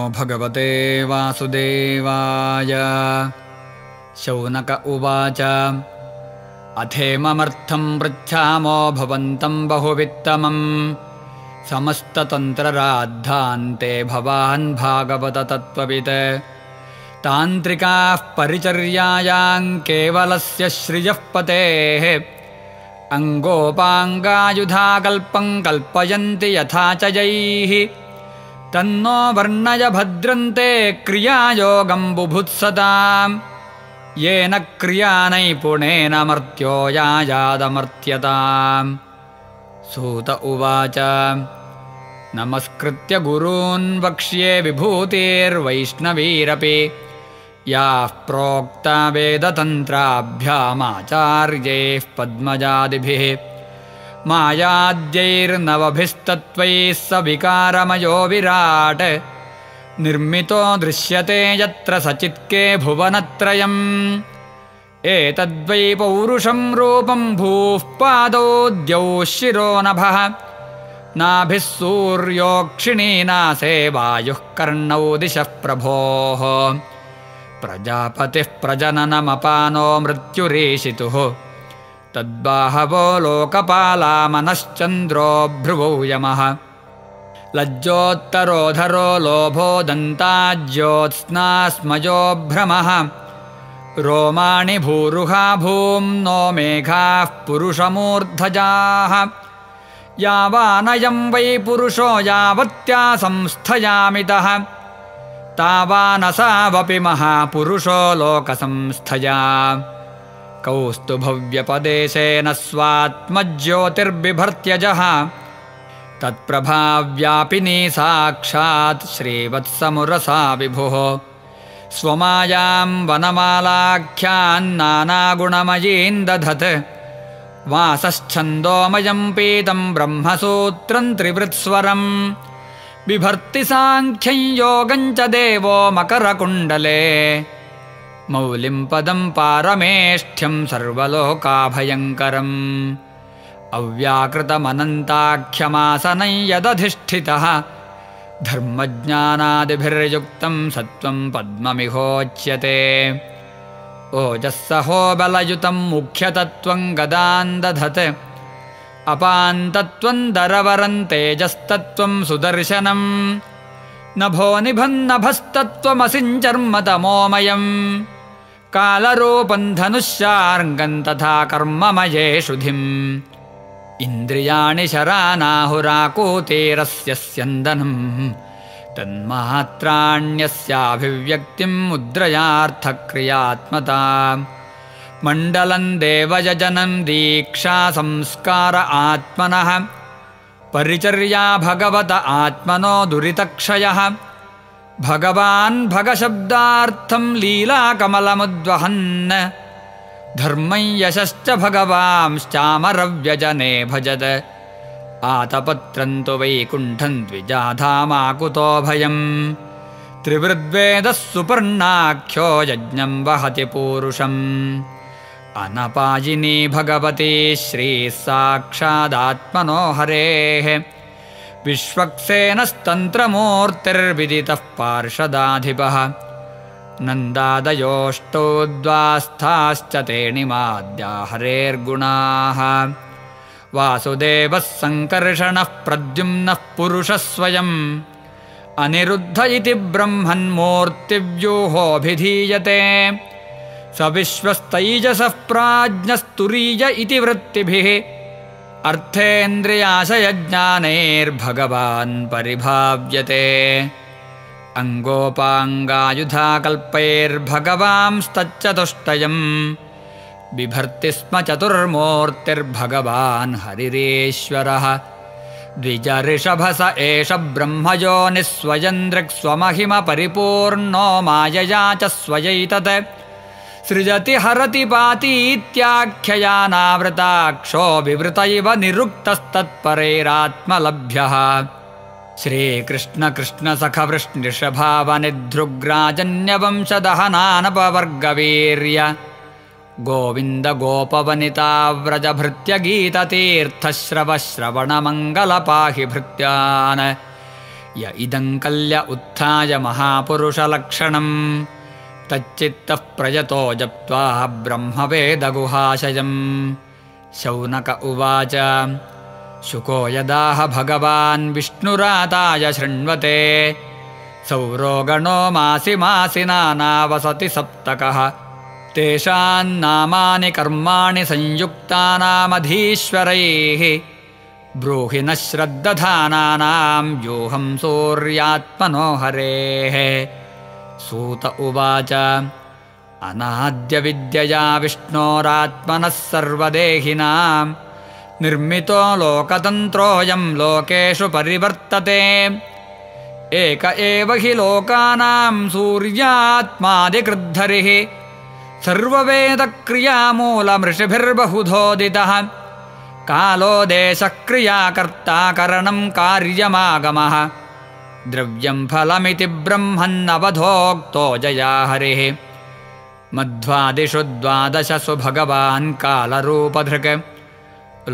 भगवते वासुदेवाय। शौनक उवाच अथेममर्थं पृच्छामो भवन्तं बहुवित्तमं समस्ततन्त्रराद्धान्ते भवान् भागवत तत्त्ववित्। तान्त्रिकाः परिचर्यायां केवलस्य श्रियः पतेः अङ्गोपाङ्गायुधाकल्पं कल्पयन्ति यथा च यैः। तन्नो वर्णय भद्रन्ते क्रियायोगं बुभुत्सताम् येन क्रियानैपुणेन मर्त्यो यायादमर्त्यताम्। सूत उवाच नमस्कृत्य गुरून् वक्ष्ये विभूतिर्वैष्णवीरपि याः प्रोक्ता वेदतन्त्राभ्यामाचार्यैः पद्मजादिभिः। मायाद्यैर्नवभिस्तत्त्वैः स विकारमयो विराट् निर्मितो दृश्यते यत्र सचित्के भुवनत्रयम्। एतद्वै पौरुषं रूपं भूः पादौ द्यौः शिरो नभः नाभिः सूर्योक्षिणीनासे वायुः कर्णौ दिशः प्रभोः। प्रजापतिः प्रजननमपानो मृत्युरीशितुः तद्बाहवो लोकपाला मनश्चन्द्रो भ्रुवौ यमः। लज्जोत्तरोधरो लोभो दन्ताज्योत्स्नास्मयो भ्रमः रोमाणि भूरुहा भूम्नो मेघाः पुरुषमूर्धजाः। यावानयं वै पुरुषो यावत्या संस्थयामितः तावानसावपि महापुरुषो लोकसंस्थया। कौस्तुभव्यपदेशेन स्वात्मज्योतिर्बिभर्त्यजः तत्प्रभाव्यापिनी साक्षात् श्रीवत्समुरसा विभुः। स्वमायां वनमालाख्यान्नानागुणमयीं दधत् वासश्छन्दोमयं पीतं ब्रह्मसूत्रं त्रिवृत्स्वरम्। बिभर्ति साङ्ख्यं योगं च देवो मकरकुण्डले मौलिं पदं पारमेष्ठ्यं सर्वलोकाभयङ्करम्। अव्याकृतमनन्ताख्यमासनं यदधिष्ठितः धर्मज्ञानादिभिर्युक्तं सत्त्वं पद्ममिहोच्यते। ओजस्सहो बलयुतं मुख्यतत्त्वं गदान् दधत् अपान्तत्वं दरवरं तेजस्तत्त्वं सुदर्शनम्। नभो निभन्नभस्तत्त्वमसिञ्चर्मतमोमयम् कालरूपं धनुष्यार्गं तथा कर्ममयेषुधिम्। इन्द्रियाणि शरानाहुराकूतेरस्य स्यन्दनम् तन्मात्राण्यस्याभिव्यक्तिं मुद्रयार्थक्रियात्मता। मण्डलं देवयजनं दीक्षा संस्कार आत्मनः परिचर्या भगवत आत्मनो दुरितक्षयः। भगवान् भगशब्दार्थं लीलाकमलमुद्वहन् धर्मं यशश्च भगवांश्चामरव्यजने भजत। आतपत्रं तु वैकुण्ठं द्विजाधामाकुतो भयम् त्रिवृद्वेदः सुपर्णाख्यो यज्ञं वहति पूरुषम्। अनपायिनी भगवती श्रीः साक्षादात्मनो हरेः विश्वक्सेनस्तन्त्रमूर्तिर्विदितः पार्षदाधिपः। नन्दादयोष्टौ द्वास्थाश्च तेणिमाद्या हरेर्गुणाः। वासुदेवः सङ्कर्षणः प्रद्युम्नः पुरुषः स्वयम् अनिरुद्ध इति ब्रह्मन्मूर्तिव्यूहोऽभिधीयते। स विश्वस्तैजसः प्राज्ञस्तुरीय इति वृत्तिभिः अर्थेन्द्रियाशयज्ञानैर्भगवान् परिभाव्यते। अङ्गोपाङ्गायुधाकल्पैर्भगवांस्तच्चतुष्टयम् बिभर्ति स्म चतुर्मूर्तिर्भगवान् हरिरेश्वरः। द्विजऋषभस एष ब्रह्मयोनिः स्वयं दृक्स्वमहिम परिपूर्णो मायया च स्वयैतत्। सृजति हरति पातीत्याख्ययानावृताक्षो विवृत इव निरुक्तस्तत्परैरात्मलभ्यः। श्रीकृष्ण कृष्ण सख वृष्णिषभावनिधृग्राजन्यवंशदहनानपवर्गवीर्य गोविन्द गोपवनिताव्रजभृत्यगीततीर्थश्रवश्रवणमङ्गल पाहि भृत्यान्। य इदं कल्य उत्थाय महापुरुषलक्षणं तच्चित्तः प्रयतो जप्त्वा ब्रह्मवेदगुहाशयम्। शौनक उवाच शुको यदाह भगवान् विष्णुराताय शृण्वते सौरो गणो मासि मासिनानावसति सप्तकः तेषान्नामानि कर्माणि संयुक्तानामधीश्वरैः ब्रूहि न श्रद्दधानानां योऽहं सूर्यात्मनो हरेः। सूत उवाच अनाद्यविद्यया विष्णोरात्मनः सर्वदेहिनां निर्मितो लोकतन्त्रोऽयं लोकेषु परिवर्तते एक एव हि लोकानां सूर्यात्मादिकृद्धरिः सर्ववेदक्रियामूलमृषिभिर्बहुधोदितः कालो देशक्रियाकर्ता करणं कार्यमागमः द्रव्यं फलमिति ब्रह्मन्नवधोक्तो जया हरिः। मध्वादिषु द्वादशसु भगवान् कालरूपधृक्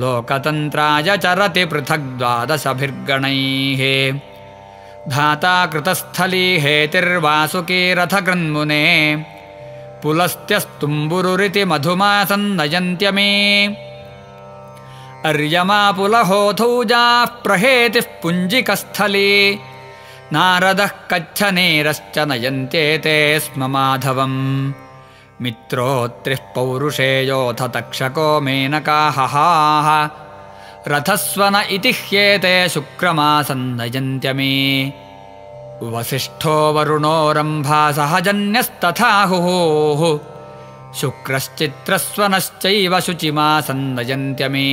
लोकतन्त्राय चरति पृथग् द्वादशभिर्गणैः धाता कृतस्थली हेतिर्वासुकी रथकृन्मुने पुलस्त्यस्तुम्बुरुरिति मधुमासन्नयन्त्यमे अर्यमा पुलहोथौजाः प्रहेतिः पुञ्जिकस्थली नारदः कच्छनेरश्च नयन्त्येते स्म माधवम् मित्रोत्रिः पौरुषेयोऽथ तक्षको मेनकाहहाः रथस्वन इति ह्येते शुक्रमासन्नयन्त्यमे वसिष्ठो वरुणो रम्भा सहजन्यस्तथाहुः शुक्रश्चित्रस्वनश्चैव शुचिमासन्नयन्त्यमे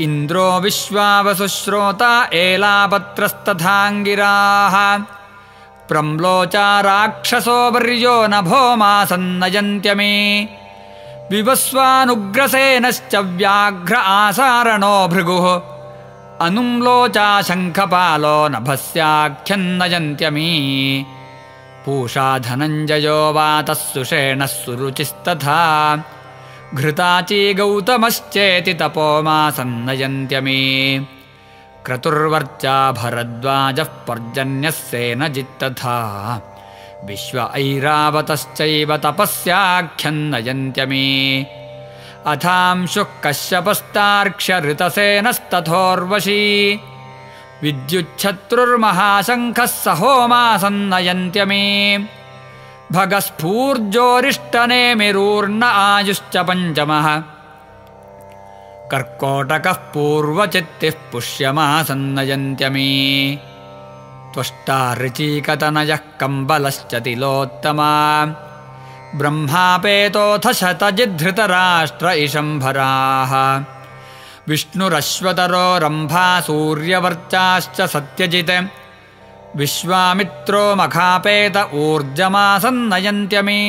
इन्द्रो विश्वावसुश्रोता एलापत्रस्तथाङ्गिराः प्रम्लोचा राक्षसो वर्यो नभोमासन्नयन्त्यमे विवस्वानुग्रसेनश्च व्याघ्र आसारणो भृगुः अनुम्लोचा शङ्खपालो नभस्याख्यन्नयन्त्यमे पूषा धनञ्जयो वातः सुषेणः सुरुचिस्तथा घृताची गौतमश्चेति तपोमासन्नयन्त्यमे क्रतुर्वर्चा भरद्वाजः पर्जन्यः सेनजित्तथा विश्व ऐरावतश्चैव तपस्याख्यन्नयन्त्यमे अथांशुः कश्यपस्तार्क्ष्यऋतसेनस्तथोर्वशी विद्युच्छत्रुर्महाशङ्खः सहोमासन्नयन्त्यमे भगस्फूर्जोरिष्टनेमिरूर्ण आयुश्च पञ्चमः कर्कोटकः पूर्वचित्तिः पुष्यमासन्नयन्त्यमे त्वष्टा ऋचीकतनयः कम्बलश्च तिलोत्तमा ब्रह्मापेतोऽथ शतजिद्धृतराष्ट्र इशम्भराः विष्णुरश्वतरो रम्भा सूर्यवर्चाश्च सत्यजित् विश्वामित्रो मखापेत ऊर्जमासन्नयन्त्यमे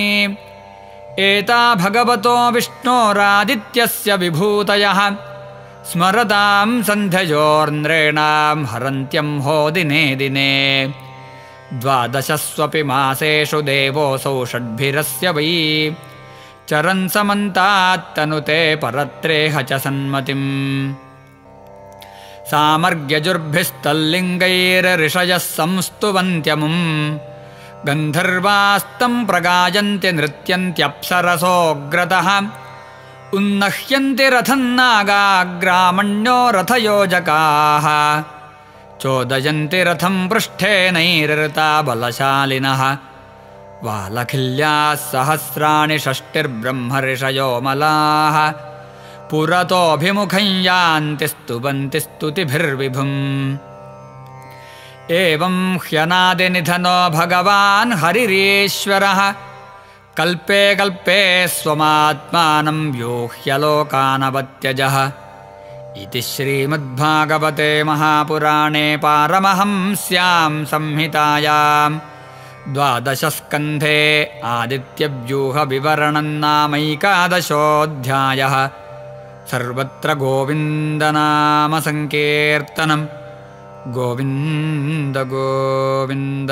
एता भगवतो विष्णोरादित्यस्य विभूतयः स्मरतां सन्ध्ययोर्नृणां हरन्त्यं हो दिने दिने द्वादशस्वपि मासेषु देवोऽसौ षड्भिरस्य वै चरन् समन्तात्तनुते परत्रेह च सन्मतिम् सामर्ग्यजुर्भिस्तल्लिङ्गैरऋषयः संस्तुवन्त्यमुम् गन्धर्वास्तं प्रगायन्ति नृत्यन्त्यप्सरसोऽग्रतः उन्नह्यन्ति रथन्नागाग्रामण्यो रथयोजकाः चोदयन्ति रथं पृष्ठेनैरृता बलशालिनः वालखिल्याः सहस्राणि षष्टिर्ब्रह्मर्षयो मलाः पुरतोऽभिमुखं यान्ति स्तुवन्ति स्तुतिभिर्विभुम् एवं ह्यनादिनिधनो भगवान् हरिरीश्वरः कल्पे कल्पे स्वमात्मानं व्योह्यलोकानवत्यजः इति श्रीमद्भागवते महापुराणे पारमहंस्यां संहितायां द्वादशस्कन्धे आदित्यव्यूहविवरणं नामैकादशोऽध्यायः सर्वत्र गोविन्दनामसङ्कीर्तनं गोविन्द गोविन्द।